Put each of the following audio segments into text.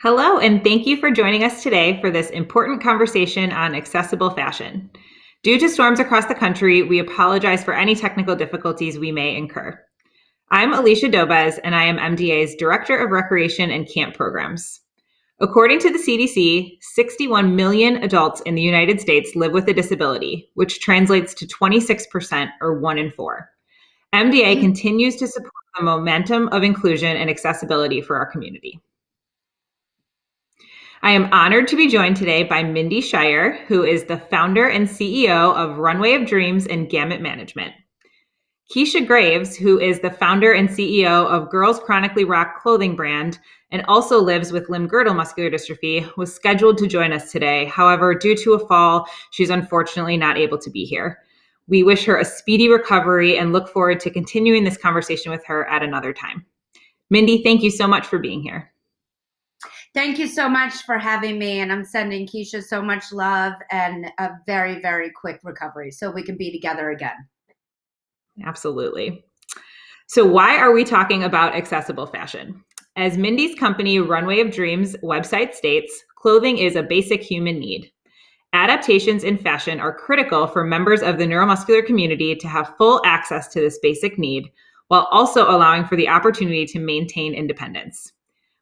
Hello, and thank you for joining us today for this important conversation on accessible fashion. Due to storms across the country, we apologize for any technical difficulties we may incur. I'm Alicia Dobez, and I am MDA's Director of Recreation and Camp Programs. According to the CDC, 61 million adults in the United States live with a disability, which translates to 26% or 1 in 4. MDA continues to support the momentum of inclusion and accessibility for our community. I am honored to be joined today by Mindy Shire, who is the founder and CEO of Runway of Dreams and Gamut Management. Keisha Graves, who is the founder and CEO of Girls Chronically Rock clothing brand and also lives with limb-girdle muscular dystrophy, was scheduled to join us today. However, due to a fall, she's unfortunately not able to be here. We wish her a speedy recovery and look forward to continuing this conversation with her at another time. Mindy, thank you so much for being here. Thank you so much for having me, and I'm sending Keisha so much love and a very, very quick recovery so we can be together again. Absolutely. So why are we talking about accessible fashion? As Mindy's company, Runway of Dreams website states, clothing is a basic human need. Adaptations in fashion are critical for members of the neuromuscular community to have full access to this basic need, while also allowing for the opportunity to maintain independence.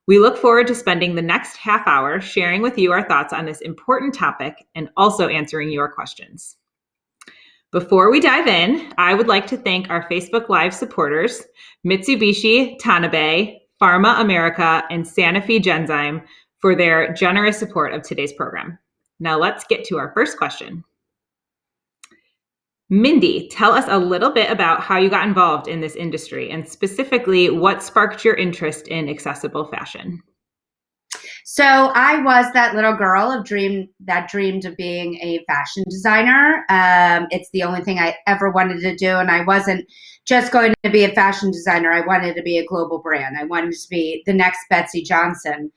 We look forward to spending the next half hour sharing with you our thoughts on this important topic and also answering your questions. Before we dive in, I would like to thank our Facebook Live supporters, Mitsubishi Tanabe, Pharma America, and Sanofi Genzyme for their generous support of today's program. Now let's get to our first question. Mindy, tell us a little bit about how you got involved in this industry and specifically what sparked your interest in accessible fashion. So I was that little girl that dreamed of being a fashion designer. It's the only thing I ever wanted to do. And I wasn't just going to be a fashion designer. I wanted to be a global brand. I wanted to be the next Betsy Johnson.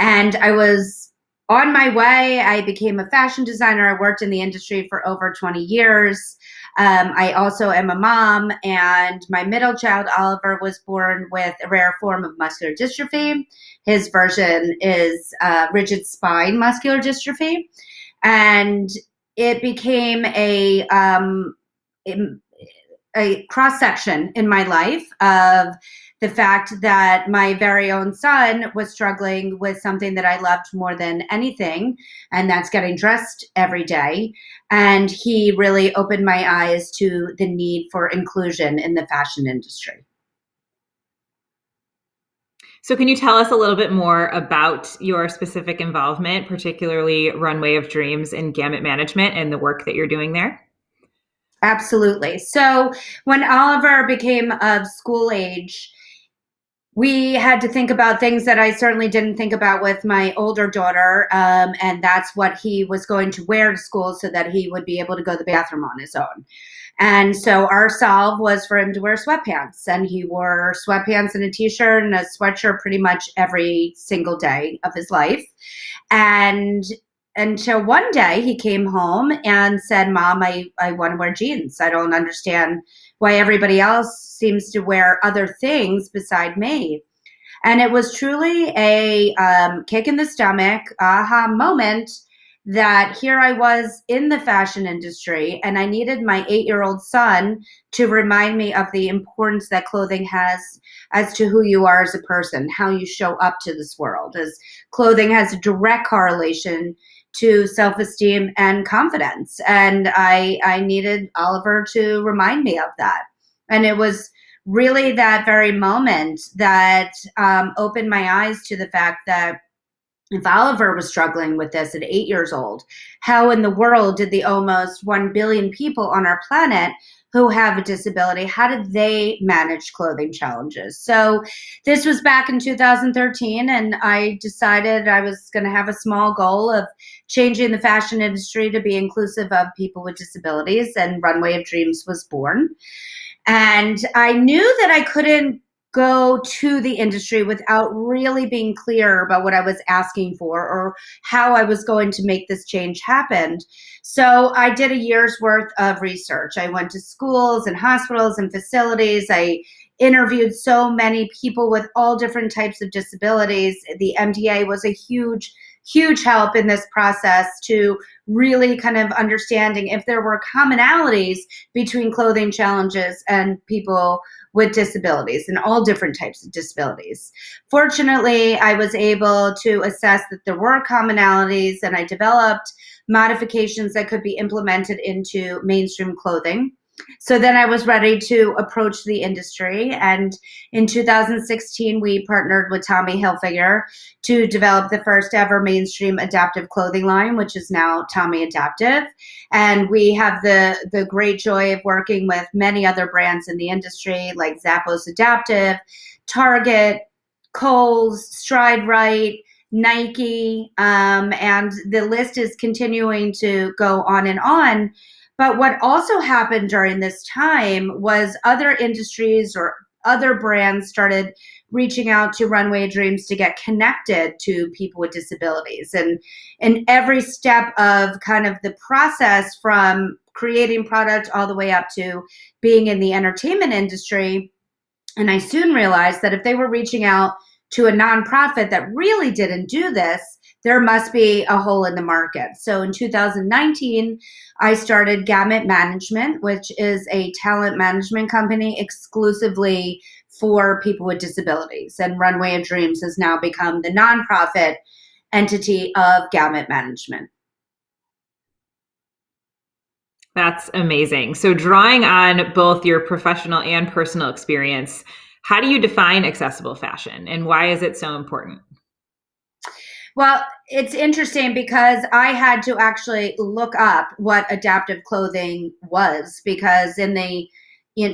And I was on my way. I became a fashion designer. I worked in the industry for over 20 years. I also am a mom, and my middle child, Oliver, was born with a rare form of muscular dystrophy. His version is rigid spine muscular dystrophy. And it became a cross-section in my life of the fact that my very own son was struggling with something that I loved more than anything, and that's getting dressed every day. And he really opened my eyes to the need for inclusion in the fashion industry. So can you tell us a little bit more about your specific involvement, particularly Runway of Dreams and Gamut Management and the work that you're doing there? Absolutely. So when Oliver became of school age, we had to think about things that I certainly didn't think about with my older daughter, and that's what he was going to wear to school so that he would be able to go to the bathroom on his own. And so our solve was for him to wear sweatpants, and he wore sweatpants and a t-shirt and a sweatshirt pretty much every single day of his life. And until one day he came home and said, "Mom, I want to wear jeans. I don't understand why everybody else seems to wear other things beside me." And it was truly a kick in the stomach, aha moment, that here I was in the fashion industry and I needed my 8-year-old son to remind me of the importance that clothing has as to who you are as a person, how you show up to this world, as clothing has a direct correlation to self-esteem and confidence. And I needed Oliver to remind me of that. And it was really that very moment that opened my eyes to the fact that if Oliver was struggling with this at 8 years old, how in the world did the almost 1 billion people on our planet who have a disability, how did they manage clothing challenges? So this was back in 2013, and I decided I was going to have a small goal of changing the fashion industry to be inclusive of people with disabilities, and Runway of Dreams was born. And I knew that I couldn't go to the industry without really being clear about what I was asking for or how I was going to make this change happen. So I did a year's worth of research. I went to schools and hospitals and facilities. I interviewed so many people with all different types of disabilities. The MDA was a huge, huge help in this process to really kind of understanding if there were commonalities between clothing challenges and people with disabilities and all different types of disabilities. Fortunately, I was able to assess that there were commonalities, and I developed modifications that could be implemented into mainstream clothing. So then I was ready to approach the industry. And in 2016, we partnered with Tommy Hilfiger to develop the first ever mainstream adaptive clothing line, which is now Tommy Adaptive. And we have the great joy of working with many other brands in the industry like Zappos Adaptive, Target, Kohl's, Stride Right, Nike, and the list is continuing to go on and on. But what also happened during this time was other industries or other brands started reaching out to Runway of Dreams to get connected to people with disabilities. And in every step of kind of the process from creating product all the way up to being in the entertainment industry, and I soon realized that if they were reaching out to a nonprofit that really didn't do this, there must be a hole in the market. So in 2019, I started Gamut Management, which is a talent management company exclusively for people with disabilities. And Runway of Dreams has now become the nonprofit entity of Gamut Management. That's amazing. So drawing on both your professional and personal experience, how do you define accessible fashion and why is it so important? Well, it's interesting because I had to actually look up what adaptive clothing was, because in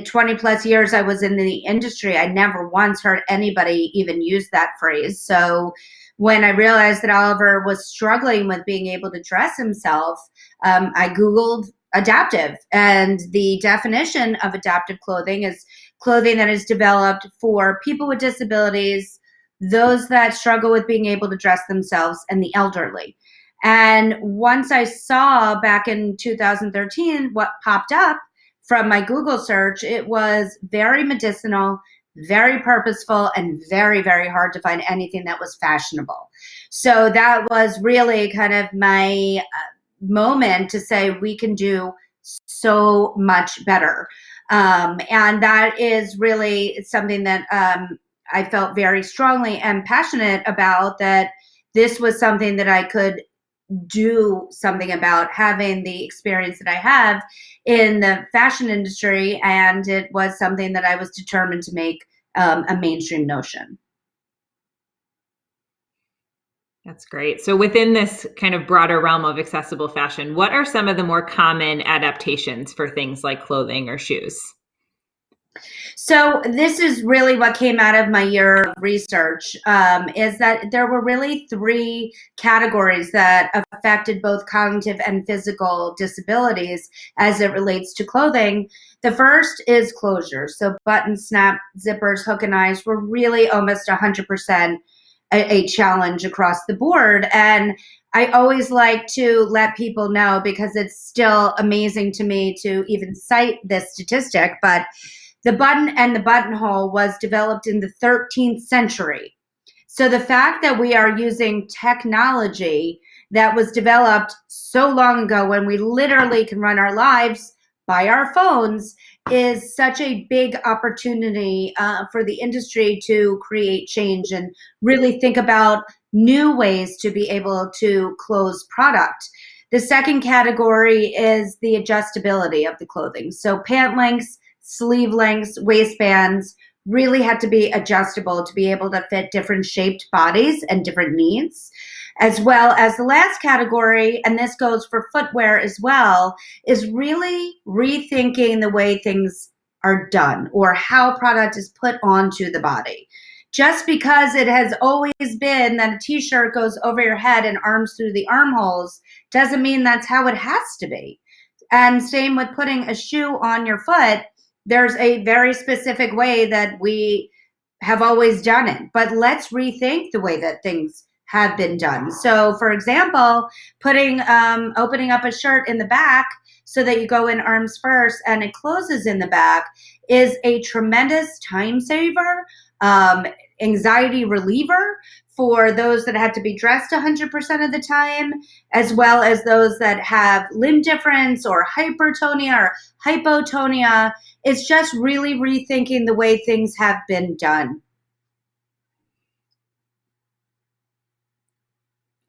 20 plus years I was in the industry, I never once heard anybody even use that phrase. So when I realized that Oliver was struggling with being able to dress himself, I Googled adaptive, and the definition of adaptive clothing is clothing that is developed for people with disabilities, those that struggle with being able to dress themselves, and the elderly. And once I saw back in 2013 what popped up from my Google search, it was very medicinal, very purposeful, and very, very hard to find anything that was fashionable. So that was really kind of my moment to say we can do so much better. And that is really something that I felt very strongly and passionate about, that this was something that I could do something about, having the experience that I have in the fashion industry. And it was something that I was determined to make a mainstream notion. That's great. So within this kind of broader realm of accessible fashion, what are some of the more common adaptations for things like clothing or shoes? So this is really what came out of my year of research, is that there were really three categories that affected both cognitive and physical disabilities as it relates to clothing. The first is closures. So button, snap, zippers, hook and eyes were really almost 100% a challenge across the board. And I always like to let people know, because it's still amazing to me to even cite this statistic, but the button and the buttonhole was developed in the 13th century. So the fact that we are using technology that was developed so long ago, when we literally can run our lives by our phones, is such a big opportunity for the industry to create change and really think about new ways to be able to close product. The second category is the adjustability of the clothing. So pant lengths, sleeve lengths, waistbands really had to be adjustable to be able to fit different shaped bodies and different needs. As well as the last category, and this goes for footwear as well, is really rethinking the way things are done or how product is put onto the body. Just because it has always been that a t-shirt goes over your head and arms through the armholes doesn't mean that's how it has to be. And same with putting a shoe on your foot. There's a very specific way that we have always done it, but let's rethink the way that things have been done. So for example, opening up a shirt in the back so that you go in arms first and it closes in the back is a tremendous time saver, anxiety reliever for those that had to be dressed 100% of the time, as well as those that have limb difference or hypertonia or hypotonia. It's just really rethinking the way things have been done.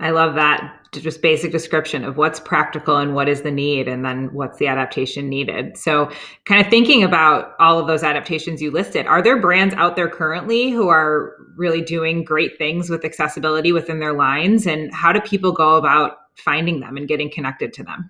I love that just basic description of what's practical and what is the need, and then what's the adaptation needed. So kind of thinking about all of those adaptations you listed, are there brands out there currently who are really doing great things with accessibility within their lines? And how do people go about finding them and getting connected to them?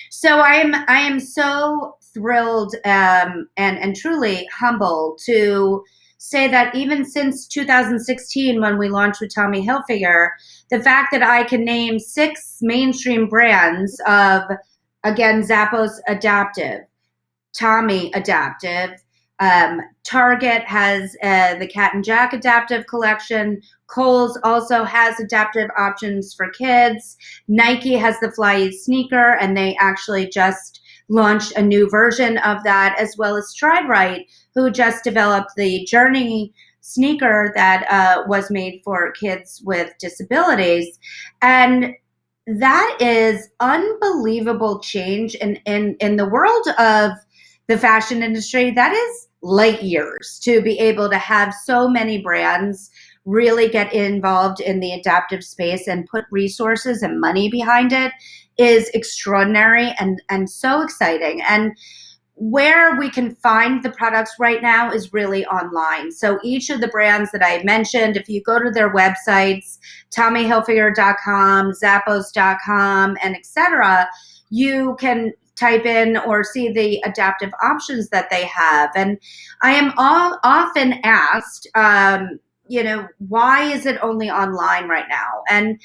So I am so thrilled and truly humbled to say that even since 2016, when we launched with Tommy Hilfiger, the fact that I can name 6 mainstream brands of, again, Zappos Adaptive, Tommy Adaptive. Target has the Cat and Jack Adaptive collection. Kohl's also has adaptive options for kids. Nike has the Fly Eat sneaker, and they actually just launched a new version of that, as well as Stride Right, who just developed the Journey sneaker that was made for kids with disabilities. And that is unbelievable change in the world of the fashion industry. That is light years to be able to have so many brands really get involved in the adaptive space and put resources and money behind it is extraordinary and so exciting. And where we can find the products right now is really online. So each of the brands that I mentioned, if you go to their websites, TommyHilfiger.com, Zappos.com, and etc., you can type in or see the adaptive options that they have. And I am often asked, why is it only online right now? And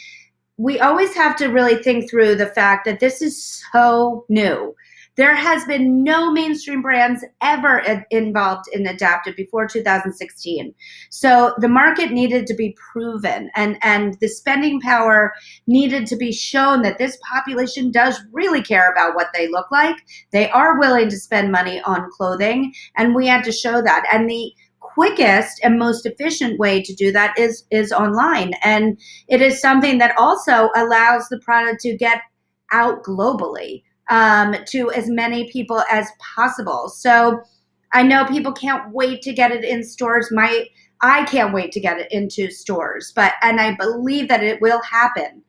we always have to really think through the fact that this is so new. There has been no mainstream brands ever involved in adaptive before 2016. So the market needed to be proven, and the spending power needed to be shown that this population does really care about what they look like. They are willing to spend money on clothing, and we had to show that. And the quickest and most efficient way to do that is online. And it is something that also allows the product to get out globally, to as many people as possible. So I know people can't wait to get it in stores. I can't wait to get it into stores, and I believe that it will happen.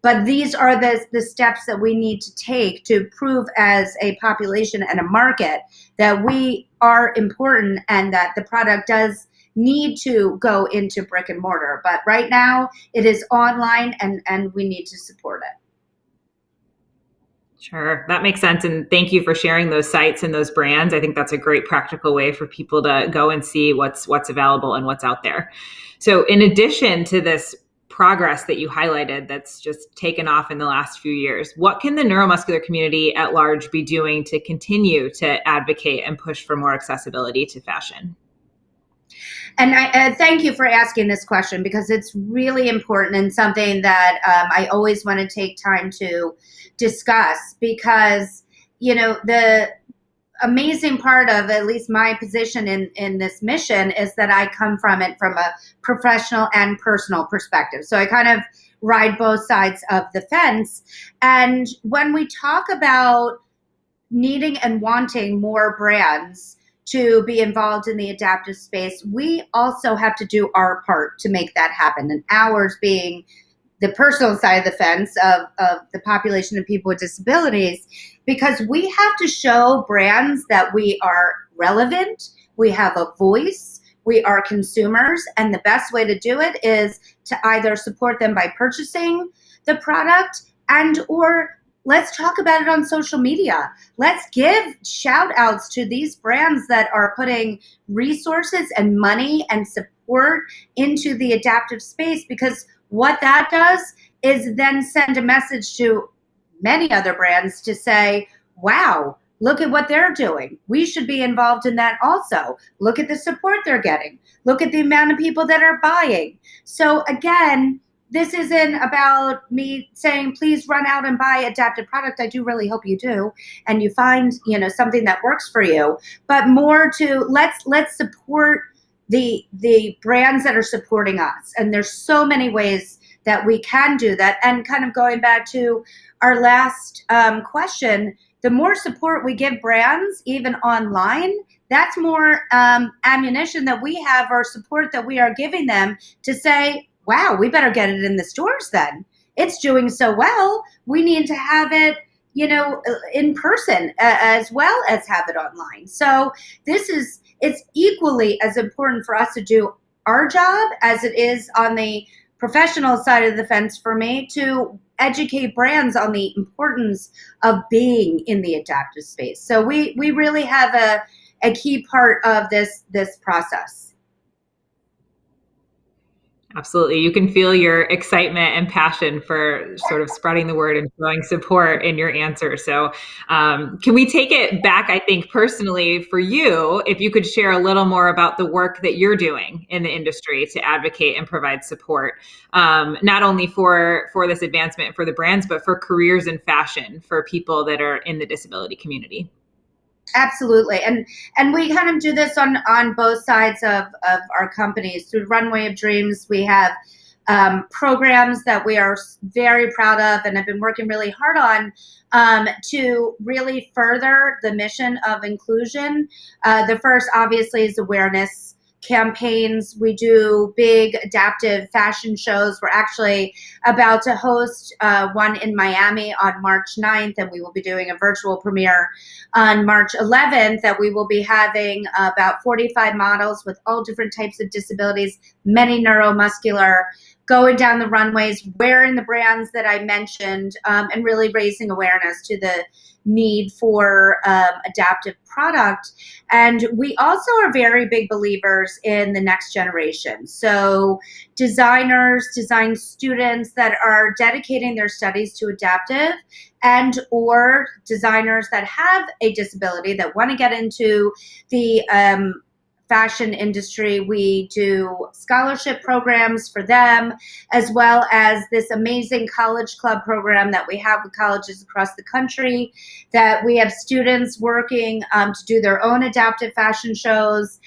But these are the steps that we need to take to prove as a population and a market that we are important and that the product does need to go into brick and mortar. But right now it is online, and we need to support it. Sure, that makes sense. And thank you for sharing those sites and those brands. I think that's a great practical way for people to go and see what's available and what's out there. So in addition to this progress that you highlighted that's just taken off in the last few years, what can the neuromuscular community at large be doing to continue to advocate and push for more accessibility to fashion? And I thank you for asking this question, because it's really important and something that I always want to take time to discuss, because, the amazing part of at least my position in this mission is that I come from it from a professional and personal perspective. So I kind of ride both sides of the fence. And when we talk about needing and wanting more brands to be involved in the adaptive space, we also have to do our part to make that happen. And ours being the personal side of the fence of the population of people with disabilities, because we have to show brands that we are relevant, we have a voice, we are consumers, and the best way to do it is to either support them by purchasing the product, and or let's talk about it on social media. Let's give shout outs to these brands that are putting resources and money and support into the adaptive space, because what that does is then send a message to many other brands to say, wow, look at what they're doing. We should be involved in that also. Look at the support they're getting. Look at the amount of people that are buying. So again, this isn't about me saying, please run out and buy adaptive product. I do really hope you do, and you find, something that works for you, but more to let's support the brands that are supporting us. And there's so many ways that we can do that. And kind of going back to our last question, the more support we give brands, even online, that's more ammunition that we have, or support that we are giving them to say, wow, we better get it in the stores then. It's doing so well. We need to have it, in person as well as have it online. So it's equally as important for us to do our job as it is on the professional side of the fence for me to educate brands on the importance of being in the adaptive space. So we really have a key part of this process. Absolutely. You can feel your excitement and passion for sort of spreading the word and showing support in your answer. So can we take it back, I think, personally for you, if you could share a little more about the work that you're doing in the industry to advocate and provide support, not only for this advancement for the brands, but for careers in fashion for people that are in the disability community. Absolutely. And we kind of do this on both sides of our companies. Through Runway of Dreams, we have programs that we are very proud of and have been working really hard on to really further the mission of inclusion. The first, obviously, is awareness campaigns. We do big adaptive fashion shows. We're actually about to host one in Miami on March 9th, and we will be doing a virtual premiere on March 11th that we will be having about 45 models with all different types of disabilities, many neuromuscular, going down the runways, wearing the brands that I mentioned, and really raising awareness to the need for adaptive product. And we also are very big believers in the next generation. So designers, design students that are dedicating their studies to adaptive, and or designers that have a disability that want to get into the fashion industry. We do scholarship programs for them, as well as this amazing college club program that we have with colleges across the country, that we have students working to do their own adaptive fashion shows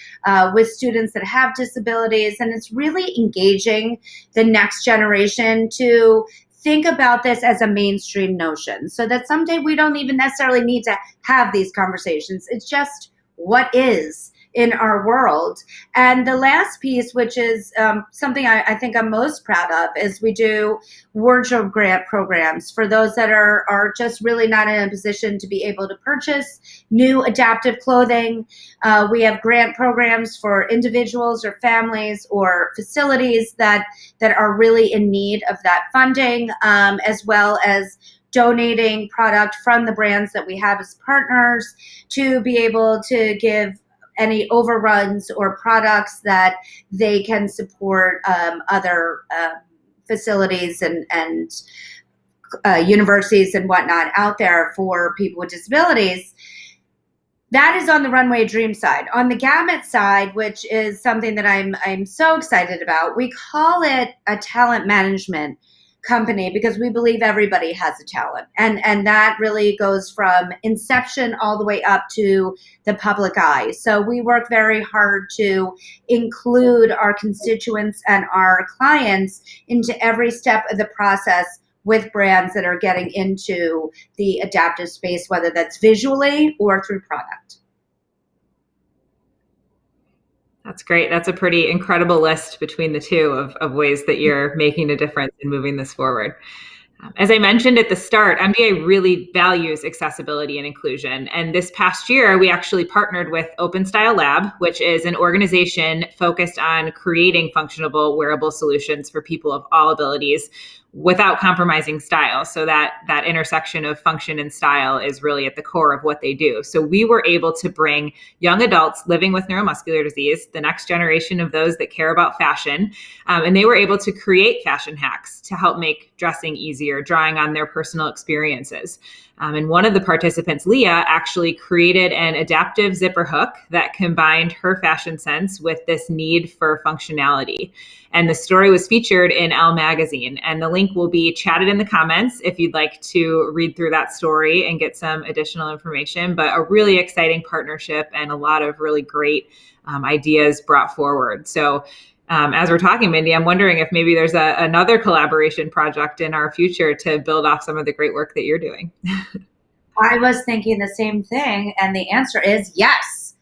with students that have disabilities. And it's really engaging the next generation to think about this as a mainstream notion, so that someday we don't even necessarily need to have these conversations. It's just what is in our world. And the last piece, which is something I think I'm most proud of, is we do wardrobe grant programs for those that are just really not in a position to be able to purchase new adaptive clothing. We have grant programs for individuals or families or facilities that are really in need of that funding, as well as donating product from the brands that we have as partners to be able to give any overruns or products that they can support other facilities and universities and whatnot out there for people with disabilities. That is on the Runway Dream side. On the Gamut side, which is something that I'm so excited about, we call it a talent management company because we believe everybody has a talent, and that really goes from inception all the way up to the public eye. So we work very hard to include our constituents and our clients into every step of the process with brands that are getting into the adaptive space, whether that's visually or through product. That's great. That's a pretty incredible list between the two of ways that you're making a difference in moving this forward. As I mentioned at the start, MDA really values accessibility and inclusion. And this past year, we actually partnered with Open Style Lab, which is an organization focused on creating functional, wearable solutions for people of all abilities without compromising style. So that intersection of function and style is really at the core of what they do. So we were able to bring young adults living with neuromuscular disease, the next generation of those that care about fashion, and they were able to create fashion hacks to help make dressing easier year, drawing on their personal experiences. And one of the participants, Leah, actually created an adaptive zipper hook that combined her fashion sense with this need for functionality. And the story was featured in Elle magazine. And the link will be chatted in the comments if you'd like to read through that story and get some additional information. But a really exciting partnership and a lot of really great ideas brought forward. So as we're talking, Mindy, I'm wondering if maybe there's another collaboration project in our future to build off some of the great work that you're doing. I was thinking the same thing, and the answer is yes.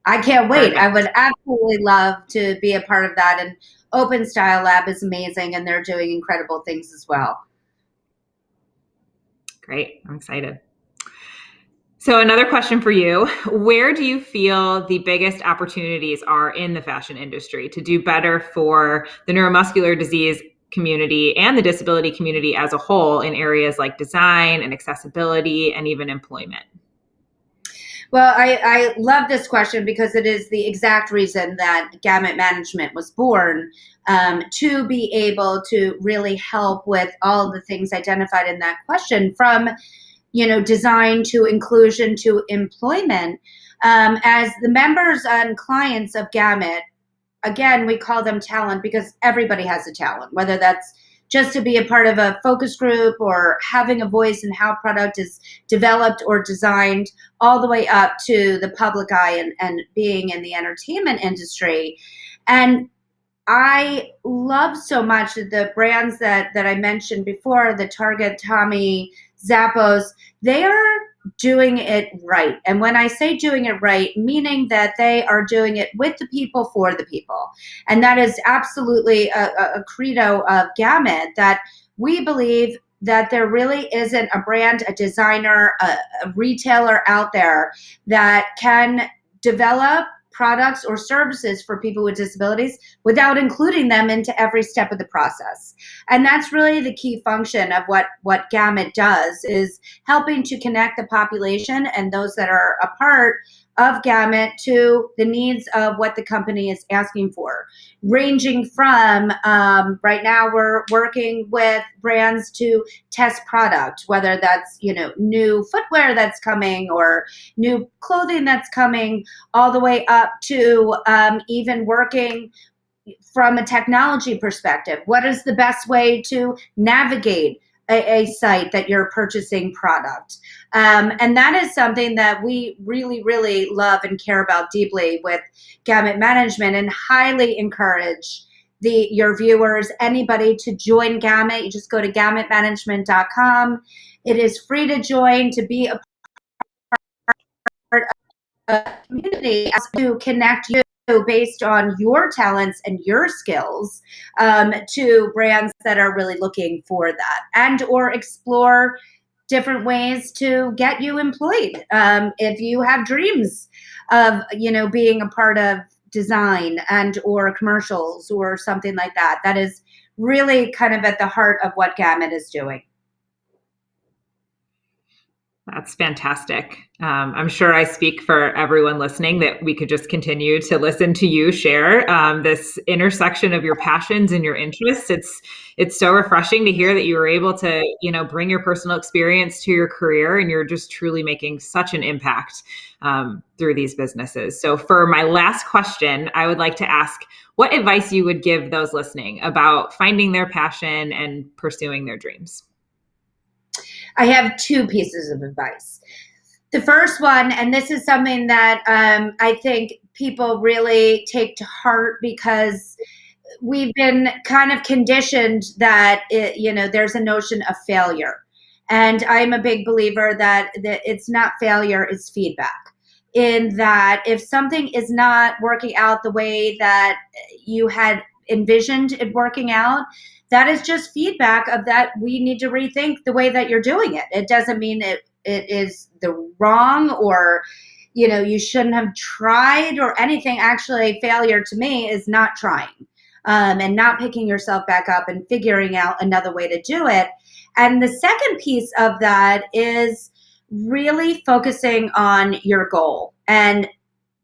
I can't wait. Perfect. I would absolutely love to be a part of that. And Open Style Lab is amazing, and they're doing incredible things as well. Great. I'm excited. So another question for you, where do you feel the biggest opportunities are in the fashion industry to do better for the neuromuscular disease community and the disability community as a whole in areas like design and accessibility and even employment? Well, I love this question because it is the exact reason that Gamut Management was born, to be able to really help with all the things identified in that question, from design to inclusion to employment. As the members and clients of Gamut, again, we call them talent because everybody has a talent, whether that's just to be a part of a focus group or having a voice in how product is developed or designed, all the way up to the public eye and being in the entertainment industry. And I love so much the brands that I mentioned before, the Target, Tommy, Zappos, they are doing it right. And when I say doing it right, meaning that they are doing it with the people for the people. And that is absolutely a credo of Gamut, that we believe that there really isn't a brand, a designer, a retailer out there that can develop products or services for people with disabilities without including them into every step of the process. And that's really the key function of what Gamut does, is helping to connect the population and those that are a part of Gamut to the needs of what the company is asking for, ranging from right now we're working with brands to test product, whether that's new footwear that's coming or new clothing that's coming, all the way up to even working from a technology perspective. What is the best way to navigate a site that you're purchasing product? And that is something that we really, really love and care about deeply with Gamut Management, and highly encourage your viewers, anybody, to join Gamut. You just go to gamutmanagement.com. It is free to join, to be a part of a community, to connect you based on your talents and your skills, to brands that are really looking for that, and or explore different ways to get you employed. If you have dreams of being a part of design and or commercials or something like that, that is really kind of at the heart of what Gamut is doing. That's fantastic. I'm sure I speak for everyone listening that we could just continue to listen to you share this intersection of your passions and your interests. It's so refreshing to hear that you were able to, bring your personal experience to your career, and you're just truly making such an impact through these businesses. So for my last question, I would like to ask what advice you would give those listening about finding their passion and pursuing their dreams. I have two pieces of advice. The first one, and this is something that I think people really take to heart, because we've been kind of conditioned that there's a notion of failure. And I'm a big believer that it's not failure, it's feedback. In that if something is not working out the way that you had envisioned it working out, that is just feedback of that we need to rethink the way that you're doing it. It doesn't mean it is the wrong, or you shouldn't have tried or anything. Actually, failure to me is not trying, and not picking yourself back up and figuring out another way to do it. And the second piece of that is really focusing on your goal and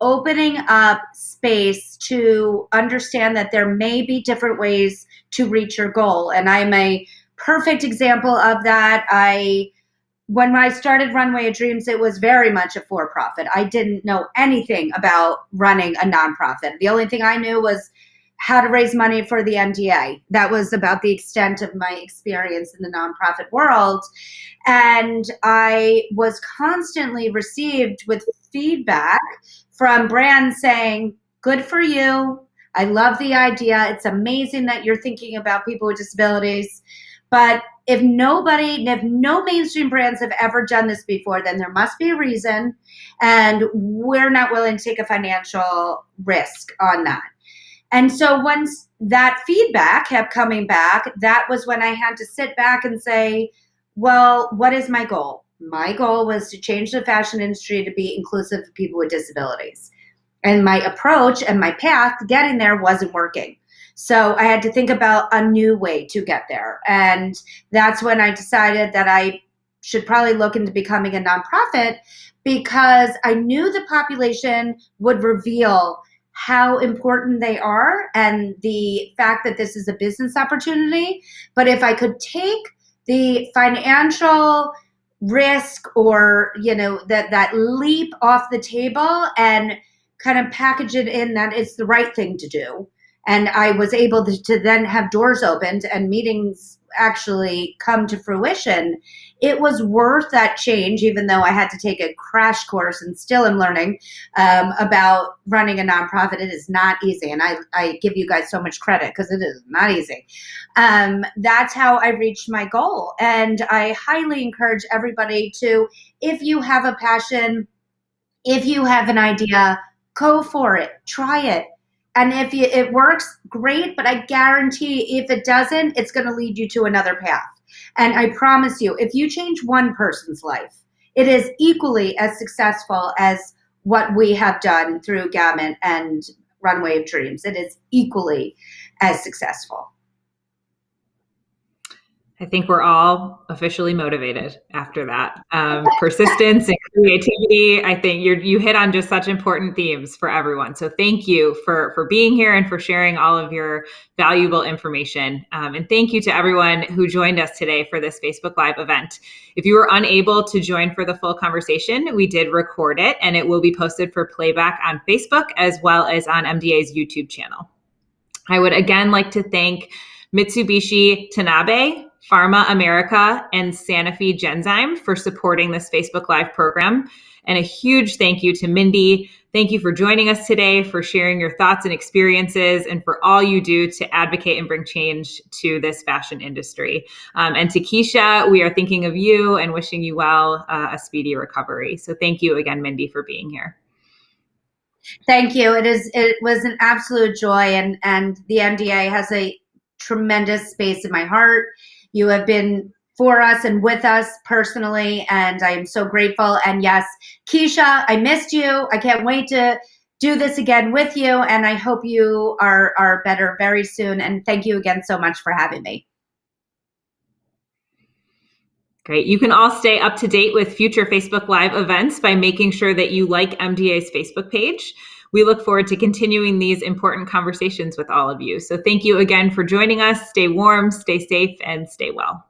opening up space to understand that there may be different ways to reach your goal. And I'm a perfect example of that. When I started Runway of Dreams, it was very much a for-profit. I didn't know anything about running a nonprofit. The only thing I knew was how to raise money for the MDA. That was about the extent of my experience in the nonprofit world. And I was constantly received with feedback from brands saying, good for you. I love the idea. It's amazing that you're thinking about people with disabilities. But if no mainstream brands have ever done this before, then there must be a reason. And we're not willing to take a financial risk on that. And so once that feedback kept coming back, that was when I had to sit back and say, well, what is my goal? My goal was to change the fashion industry to be inclusive of people with disabilities. And my approach and my path to getting there wasn't working. So I had to think about a new way to get there. And that's when I decided that I should probably look into becoming a nonprofit, because I knew the population would reveal how important they are and the fact that this is a business opportunity. But if I could take the financial risk, or that leap off the table, and kind of package it in that it's the right thing to do, and I was able to then have doors opened and meetings actually come to fruition, it was worth that change, even though I had to take a crash course and still am learning about running a nonprofit. It is not easy. And I give you guys so much credit, because it is not easy. That's how I reached my goal. And I highly encourage everybody to, if you have a passion, if you have an idea, go for it, try it. And if it works, great, but I guarantee if it doesn't, it's going to lead you to another path. And I promise you, if you change one person's life, it is equally as successful as what we have done through Gamut and Runway of Dreams. It is equally as successful. I think we're all officially motivated after that. Persistence and creativity. I think you hit on just such important themes for everyone. So thank you for being here and for sharing all of your valuable information. And thank you to everyone who joined us today for this Facebook Live event. If you were unable to join for the full conversation, we did record it, and it will be posted for playback on Facebook as well as on MDA's YouTube channel. I would again like to thank Mitsubishi Tanabe, Pharma America, and Sanofi Genzyme for supporting this Facebook Live program. And a huge thank you to Mindy. Thank you for joining us today, for sharing your thoughts and experiences, and for all you do to advocate and bring change to this fashion industry. And to Keisha, we are thinking of you and wishing you well, a speedy recovery. So thank you again, Mindy, for being here. Thank you. It was an absolute joy, and the MDA has a tremendous space in my heart. You have been for us and with us personally, and I am so grateful. And yes, Keisha, I missed you. I can't wait to do this again with you, and I hope you are better very soon. And thank you again so much for having me. Great. You can all stay up to date with future Facebook Live events by making sure that you like MDA's Facebook page. We look forward to continuing these important conversations with all of you. So thank you again for joining us. Stay warm, stay safe, and stay well.